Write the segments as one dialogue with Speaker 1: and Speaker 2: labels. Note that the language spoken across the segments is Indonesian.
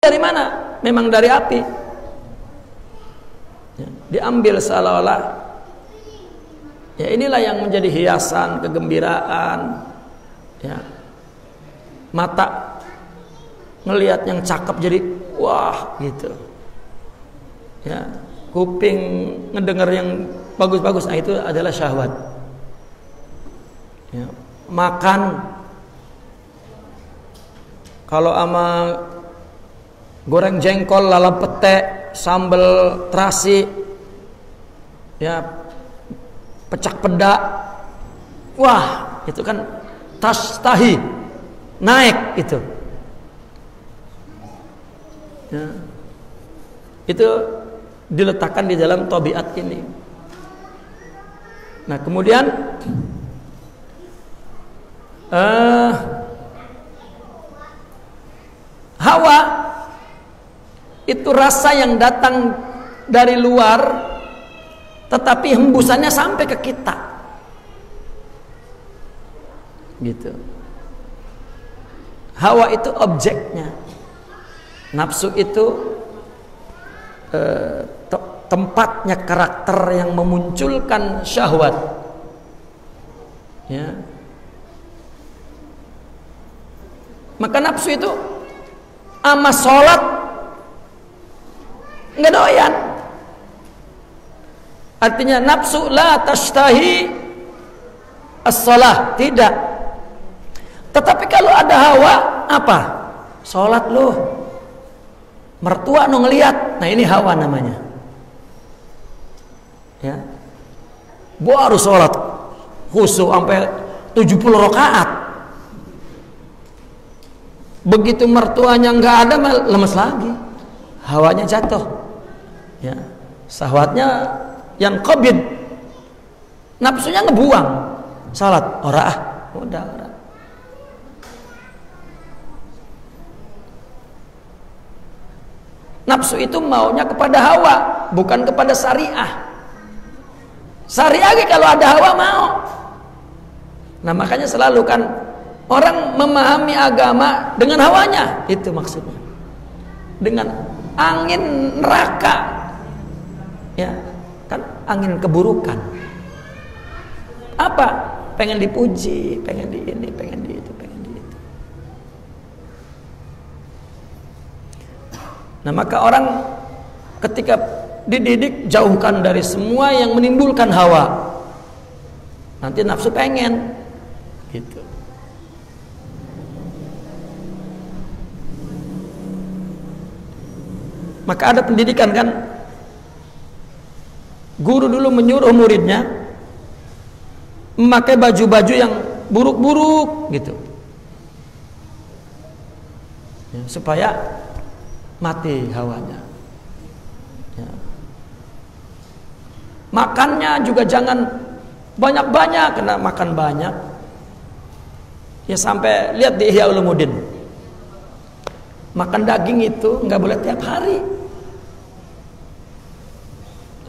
Speaker 1: dari mana? Memang dari api. Ya, diambil seolah-olah. Ya inilah yang menjadi hiasan, kegembiraan. Ya, mata ngelihat yang cakep jadi wah gitu. Ya, kuping ngedengar yang bagus-bagus, nah itu adalah syahwat. Ya, makan kalau ama goreng jengkol, lalap pete, sambal terasi, ya pecak peda, wah itu kan tahi naik itu. Ya, itu diletakkan di dalam tabiat ini. Nah kemudian hawa itu rasa yang datang dari luar, tetapi hembusannya sampai ke kita, gitu. Hawa itu objeknya, nafsu itu tempatnya, karakter yang memunculkan syahwat. Ya. Maka nafsu itu ama sholat nggak doyan. Artinya nafsu la tashtahi as-shalah, tidak. Tetapi kalau ada hawa, apa? Sholat loh, mertua no ngeliat, nah ini hawa namanya. Ya, baru sholat khusyuk sampai 70 rakaat. Begitu mertuanya nggak ada, lemes lagi, hawanya jatuh. Ya, syahwatnya yang qabid, nafsunya ngebuang. Salat ora udah ora. Nafsu itu maunya kepada hawa, bukan kepada syariah. Syariah kalau ada hawa mau. Nah makanya selalu kan orang memahami agama dengan hawanya, itu maksudnya. Dengan angin neraka, ya kan, angin keburukan. Apa? Pengen dipuji, pengen di ini, pengen di itu, pengen di itu. Nah maka orang ketika dididik, jauhkan dari semua yang menimbulkan hawa. Nanti nafsu pengen, gitu. Maka ada pendidikan kan, guru dulu menyuruh muridnya memakai baju-baju yang buruk-buruk gitu, ya, supaya mati hawanya. Ya. Makannya juga jangan banyak-banyak, karena makan banyak ya sampai lihat di Ihya Ulumuddin, makan daging itu nggak boleh tiap hari.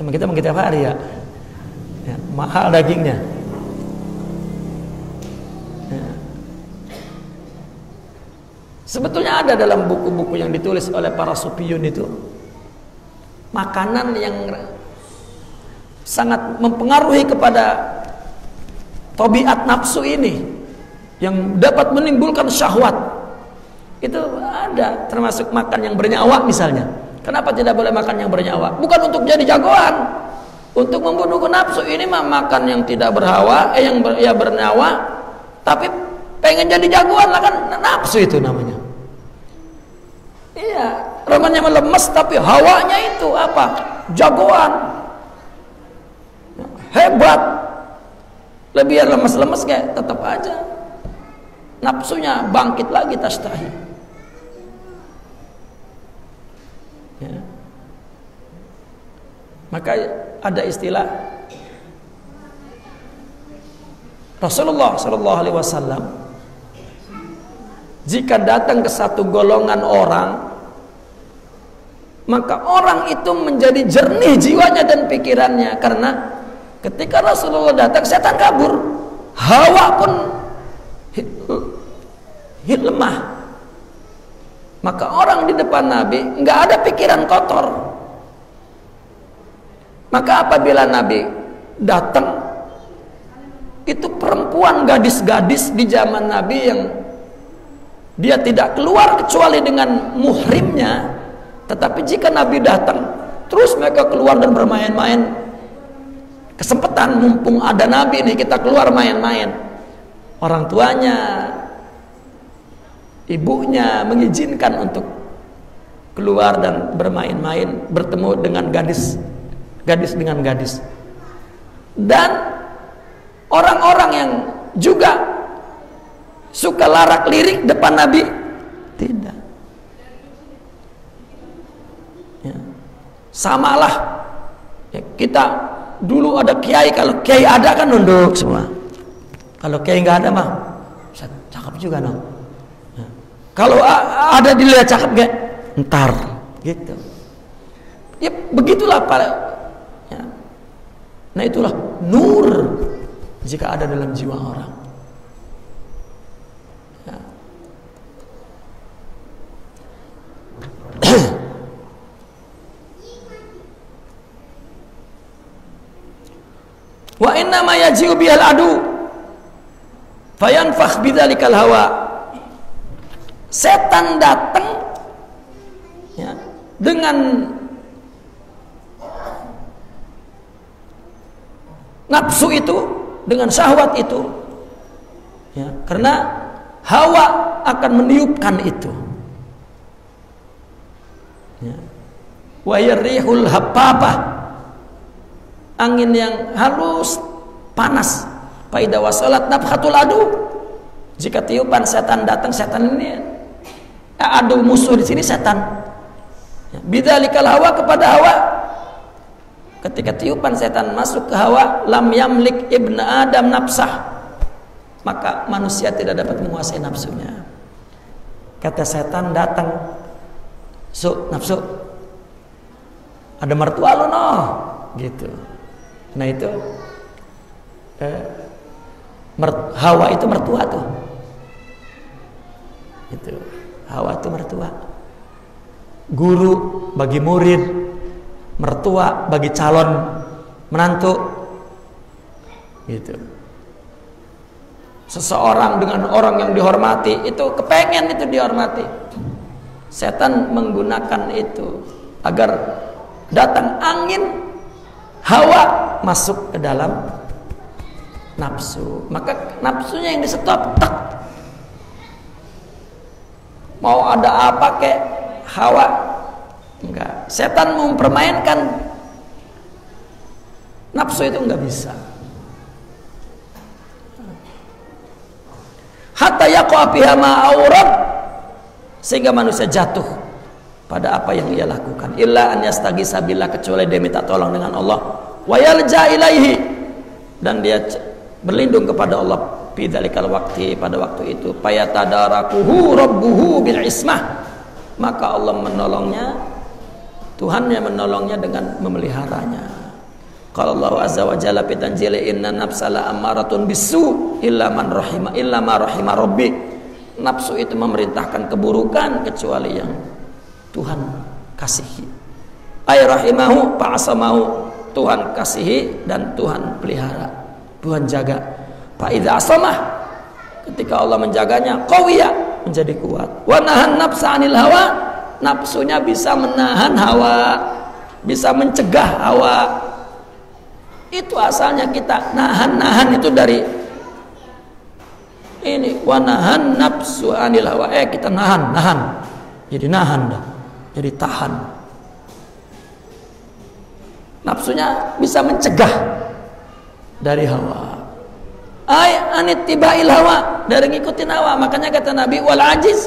Speaker 1: Emang kita tiap hari ya, ya mahal dagingnya. Ya. Sebetulnya ada dalam buku-buku yang ditulis oleh para sufiyun itu makanan yang sangat mempengaruhi kepada tabiat nafsu ini, yang dapat menimbulkan syahwat. Itu ada, termasuk makan yang bernyawa misalnya. Kenapa tidak boleh makan yang bernyawa? Bukan untuk jadi jagoan, untuk membunuh nafsu. Ini mah makan yang tidak berhawa, yang bernyawa, tapi pengen jadi jagoan lah, kan nafsu itu namanya. Iya, namanya melemes tapi hawanya itu apa? Jagoan, hebat. Lebih lemes-lemes kayak tetap aja nafsunya bangkit lagi, tastahi. Ya. Maka ada istilah Rasulullah SAW, jika datang ke satu golongan orang, maka orang itu menjadi jernih jiwanya dan pikirannya, karena ketika Rasulullah datang, setan kabur, hawa pun lemah. Maka orang di depan Nabi nggak ada pikiran kotor. Maka apabila Nabi datang, itu perempuan, gadis-gadis di zaman Nabi yang dia tidak keluar kecuali dengan muhrimnya, tetapi jika Nabi datang terus mereka keluar dan bermain-main. Kesempatan mumpung ada Nabi nih, kita keluar main-main. Orang tuanya, ibunya mengizinkan untuk keluar dan bermain-main, bertemu dengan gadis dengan gadis. Dan orang-orang yang juga suka larak lirik depan Nabi, tidak. Ya. Samalah ya, kita dulu ada kiai, kalau kiai ada kan nunduk semua. Kalau kiai nggak ada mah cakep juga no. Ya. Kalau ada dilihat cakep gak, entar gitu. Ya begitulah para. Ya. Nah itulah nur jika ada dalam jiwa orang. Ya. Wa inna ma yaji'u bihal adu fayanfakh bidzalikal hawa. Setan datang ya, dengan nafsu itu, dengan syahwat itu ya, karena hawa akan meniupkan itu ya. Wa yarihul habbabah, angin yang halus panas. Faida wasalat nafhatul adu, jika tiupan setan datang, setan ini adu musuh di sini setan ya. Bidzalikal hawa, kepada hawa. Ketika tiupan setan masuk ke hawa, lam yamlik ibnu adam nafsah, maka manusia tidak dapat menguasai nafsunya. Kata setan datang, nafsu, ada mertua lo no, gitu. Nah itu hawa itu mertua tuh, itu hawa itu mertua. Guru bagi murid, mertua bagi calon menantu, gitu. Seseorang dengan orang yang dihormati itu kepengen itu dihormati. Setan menggunakan itu agar datang angin hawa masuk ke dalam nafsu, maka nafsunya yang disetop, tak. Mau ada apa kek hawa, enggak. Setan mempermainkan nafsu itu enggak bisa. Hatta yaqa fiha ma awrad, sehingga manusia jatuh pada apa yang ia lakukan. Illa an yastaghisa billah, kecuali dia minta tolong dengan Allah. Wa yalja ilaihi, dan dia berlindung kepada Allah fi dzalikal waqti, pada waktu itu. Payatadarakuhu rabbuhu bil ismah, maka Allah menolongnya, Tuhannya menolongnya dengan memeliharanya. Qala Allah azza wa jalla fi tanzili inna nafsa la ammaratun bisu illa man rahima illa ma rahima rabbi. Nafsu itu memerintahkan keburukan kecuali yang Tuhan kasihi. Ay rahimahu fa'asamahu, Tuhan kasihi dan Tuhan pelihara, Tuhan jaga. Fa idza asamah, ketika Allah menjaganya, qawiya, menjadi kuat. Wa nahan nafsa 'anil hawa, nafsunya bisa menahan hawa, bisa mencegah hawa. Itu asalnya kita nahan itu dari ini, wa nahan nafsu 'anil hawa. Kita nahan. Jadi nahan dah. Jadi tahan. Nafsunya bisa mencegah dari hawa. Ay anittibail hawa, dari ngikutin hawa. Makanya kata Nabi, wal ajiz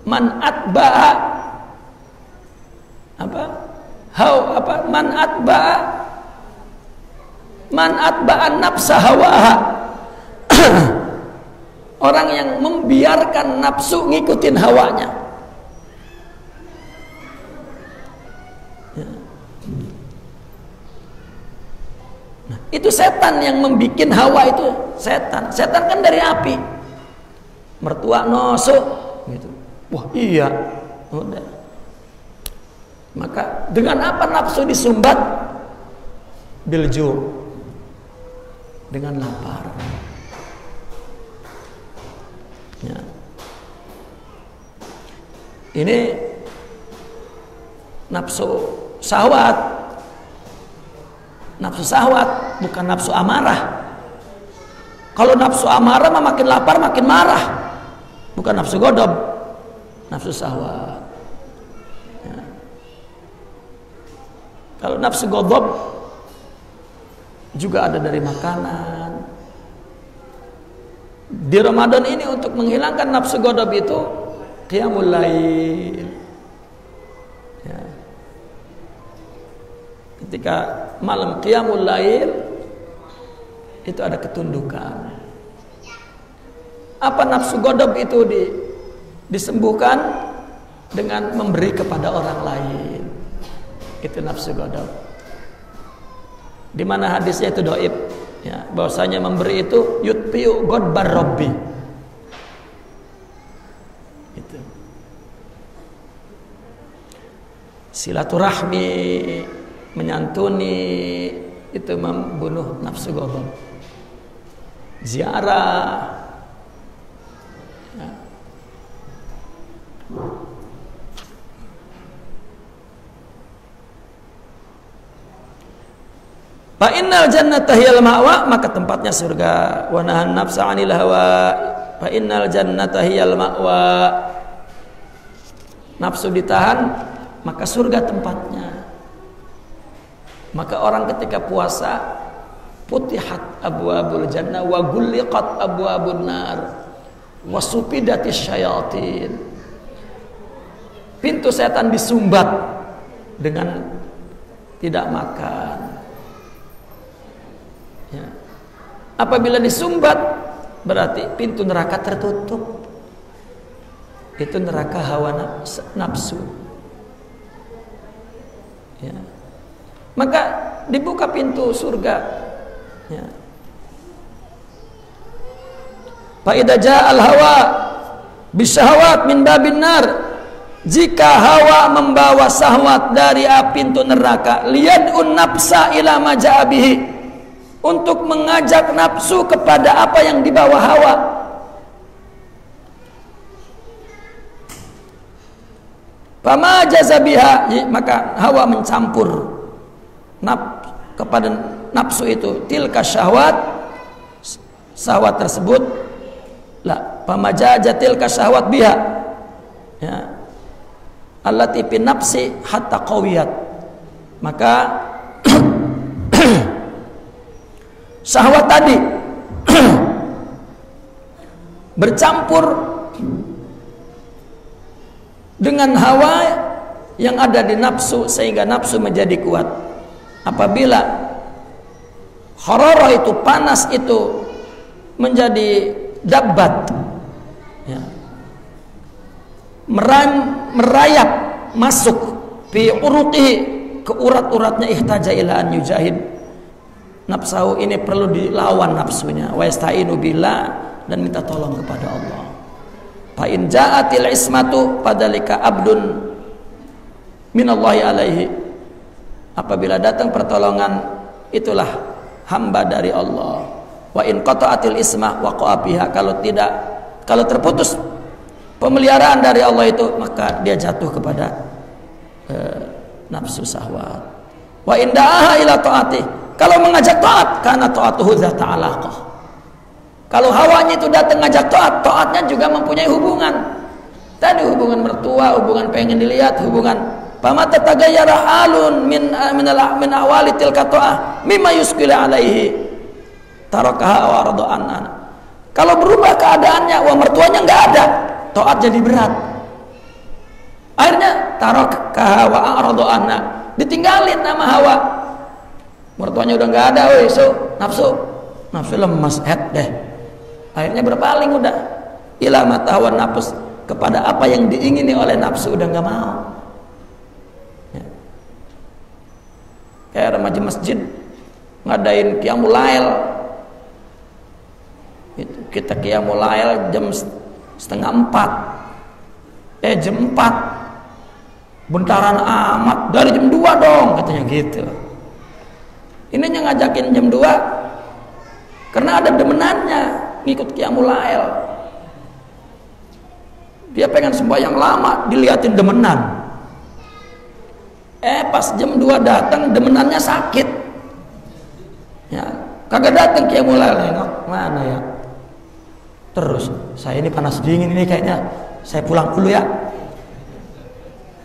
Speaker 1: man atba'a man atba'a nafsa hawaha. Orang yang membiarkan nafsu ngikutin hawanya. Nah, itu setan yang membikin hawa itu. Setan kan dari api. Mertua nosuk gitu. Wah iya, Udah. Maka dengan apa nafsu disumbat? Bilju, dengan lapar. Ya. Ini nafsu syahwat. Nafsu syahwat bukan nafsu amarah. Kalau nafsu amarah mah makin lapar makin marah. Bukan nafsu godob, nafsu syahwat. Ya. Kalau nafsu godob juga ada dari makanan. Di Ramadan ini untuk menghilangkan nafsu godob itu qiyamul lail. Ya. Ketika malam qiyamul lail itu ada ketundukan. Apa nafsu godob itu disembuhkan dengan memberi kepada orang lain. Itu nafsu godob. Di mana hadisnya itu dhaif, ya, bahwasanya memberi itu yutfi'u ghadbar rabbi. Itu. Silaturahmi, menyantuni, itu membunuh nafsu godob. Ziarah, ya. Fa innal jannata hiyal ma'wa, maka tempatnya surga. Wa nahan nafsa 'anil hawa, fa innal jannata hiyal ma'wa. Nafsu ditahan, maka surga tempatnya. Maka orang ketika puasa futihat abwabul jannah wa ghulliqat abwabun nar wa sufidatis syayatin. Pintu setan disumbat dengan tidak makan. Ya. Apabila disumbat berarti pintu neraka tertutup. Itu neraka hawa nafsu. Ya. Maka dibuka pintu surga. Ya. Fa idza ja'al hawa bisyahawat min babin nar. Jika hawa membawa syahwat dari pintu neraka, liyad'un nafsa ila ma ja'a bihi, untuk mengajak nafsu kepada apa yang dibawa hawa. Fama jazabiha, maka hawa mencampur kepada nafsu itu tilka syahwat, syahwat tersebut la fama jazatilka syahwat biha, ya, allati fi nafsi hatta qawiyat, maka syahwat tadi bercampur dengan hawa yang ada di nafsu sehingga nafsu menjadi kuat. Apabila hararah itu, panas itu menjadi dabbat, ya, merayap masuk fi uruqihi, ke urat-uratnya, ihtaja ila an yujahid nafsahu, ini perlu dilawan nafsunya, wa yasta'inu billah, dan minta tolong kepada Allah. Fa in ja'atil ismatu padalika abdun minallahi alaihi, apabila datang pertolongan itulah hamba dari Allah. Wa in qata'atil ismah waqa'a biha, kalau terputus pemeliharaan dari Allah itu, maka dia jatuh kepada nafsu syahwat. Wa in da'aha ila ta'ati, kalau mengajak taat, karena ta'atuhu dzata alaqah. Kalau hawanya itu datang ngajak taat, taatnya juga mempunyai hubungan. Tadi hubungan mertua, hubungan pengen dilihat, hubungan pamata tagayyara halun min awali tilka ta'ah mimma yuskila alaihi tarakaha wa rada'an. Kalau berubah keadaannya, wah mertuanya enggak ada, taat jadi berat. Akhirnya tarakaha wa rada'an, ditinggalin nama hawa. Mertuanya udah enggak ada, woi, nafsu lemas, deh. Akhirnya berpaling udah ila matahwan nafs, kepada apa yang diingini oleh nafsu, udah nggak mau. Ya. Kayak remaja masjid ngadain qiyamul lail, itu kita qiyamul lail jam setengah 4, jam 4 Bentaran amat, dari jam 2 dong katanya gitu. Ininya ngajakin jam 2 karena ada demenannya ngikut Qiyamul Lail. Dia pengen sembahyang lama, diliatin demenan. Pas jam 2 datang demenannya sakit. Ya, kagak datang Qiyamul Lail, nengok mana ya. Terus, saya ini panas dingin ini kayaknya, saya pulang dulu ya.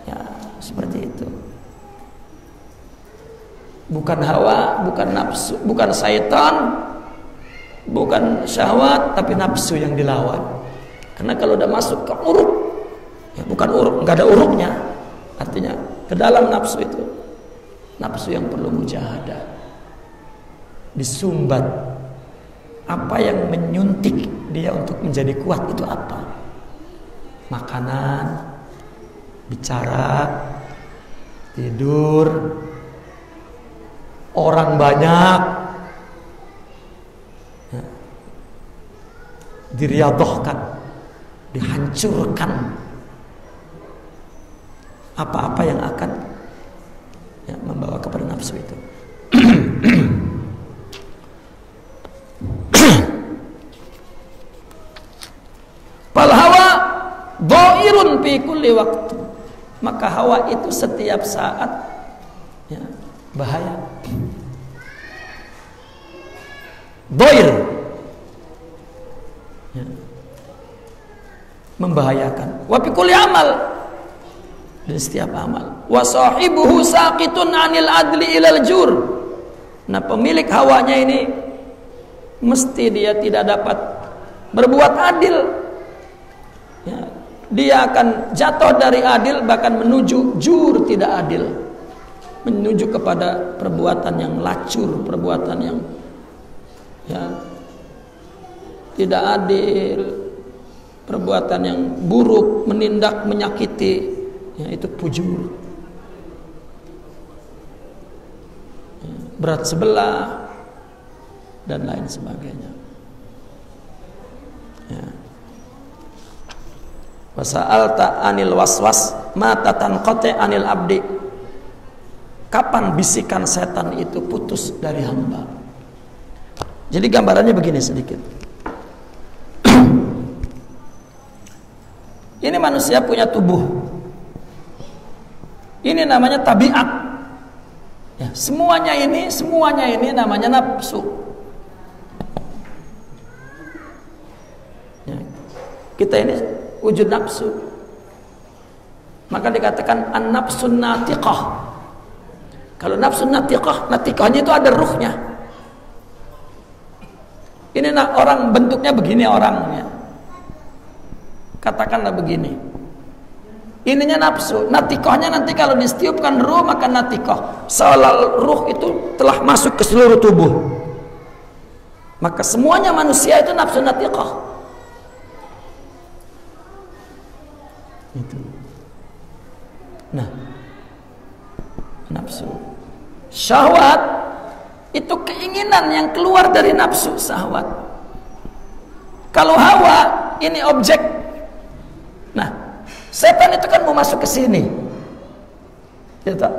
Speaker 1: Ya, seperti itu. Bukan hawa, bukan nafsu, bukan syaitan, bukan syahwat, tapi nafsu yang dilawan. Karena kalau udah masuk ke uruk, ya bukan uruk, nggak ada uruknya, artinya ke dalam nafsu itu, nafsu yang perlu mujahadah, disumbat. Apa yang menyuntik dia untuk menjadi kuat itu apa? Makanan, bicara, tidur, orang banyak, ya, diriadohkan, dihancurkan. Apa-apa yang akan ya, membawa kepada nafsu itu. Fal hawa dhairun fi kulli waktu. Maka hawa itu setiap saat ya, bahaya. Dhair ya, membahayakan. Wa fi kulli amal, dan setiap amal. Wa sahibuhu saqitun 'anil adli ilal jur. Nah, pemilik hawanya ini mesti dia tidak dapat berbuat adil. Ya, dia akan jatuh dari adil bahkan menuju jur, tidak adil, menuju kepada perbuatan yang lacur, perbuatan yang ya, tidak adil, perbuatan yang buruk, menindak, menyakiti, ya, itu fujur, ya, berat sebelah dan lain sebagainya. Ya. Wasa'alta anil waswas mata tanqati anil abdi. Kapan bisikan setan itu putus dari hamba? Jadi gambarannya begini sedikit. Ini manusia punya tubuh. Ini namanya tabiat. Ya, semuanya ini namanya nafsu. Ya, kita ini wujud nafsu. Maka dikatakan an-nafsun natiqah. Kalau nafsun natiqah, natiqahnya itu ada ruhnya. Ini orang bentuknya begini orangnya. Katakanlah begini. Ininya nafsu, natiqahnya nanti kalau ditiupkan ruh maka natiqah. Seolah ruh itu telah masuk ke seluruh tubuh. Maka semuanya manusia itu nafsu natiqah. Itu. Nah, nafsu. Syahwat itu keinginan yang keluar dari nafsu syahwat. Kalau hawa ini objek. Nah, setan itu kan mau masuk ke sini. Ya tak?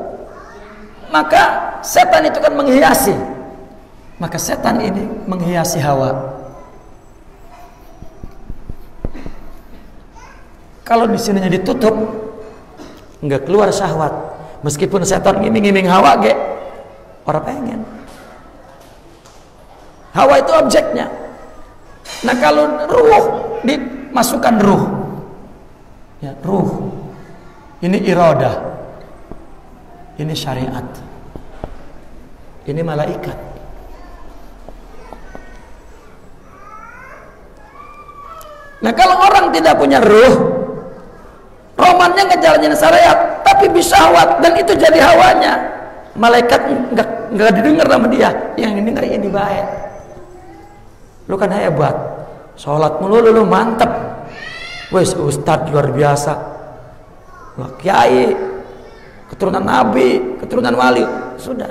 Speaker 1: Maka setan itu kan menghiasi. Maka setan ini menghiasi hawa. Kalau di sininya ditutup, nggak keluar syahwat. Meskipun setan ngiming-ngiming hawa, orang pengen. Hawa itu objeknya. Nah, kalau ruh dimasukkan ruh, ya ruh. Ini iradah, ini syariat, ini malaikat. Nah, kalau orang tidak punya ruh, romannya ngejalanin syariat tapi bisyahwat dan itu jadi hawanya, malaikat nggak didengar sama dia, yang ini nggak ini baik. Lu kan hebat, sholat mulu lu mantep, wes ustadz luar biasa, wah, kiai, keturunan nabi, keturunan wali, sudah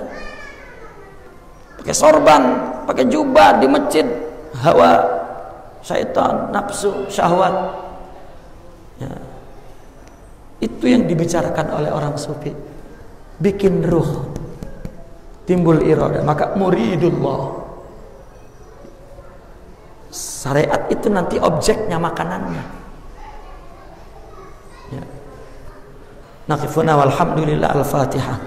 Speaker 1: pakai sorban, pakai jubah di masjid, hawa, syaitan, nafsu, syahwat. Ya. Itu yang dibicarakan oleh orang sufi. Bikin ruh, timbul iradah, maka muridullah. Syariat itu nanti objeknya makanannya. Ya. Naqifuna walhamdulillah, al-Fatihah.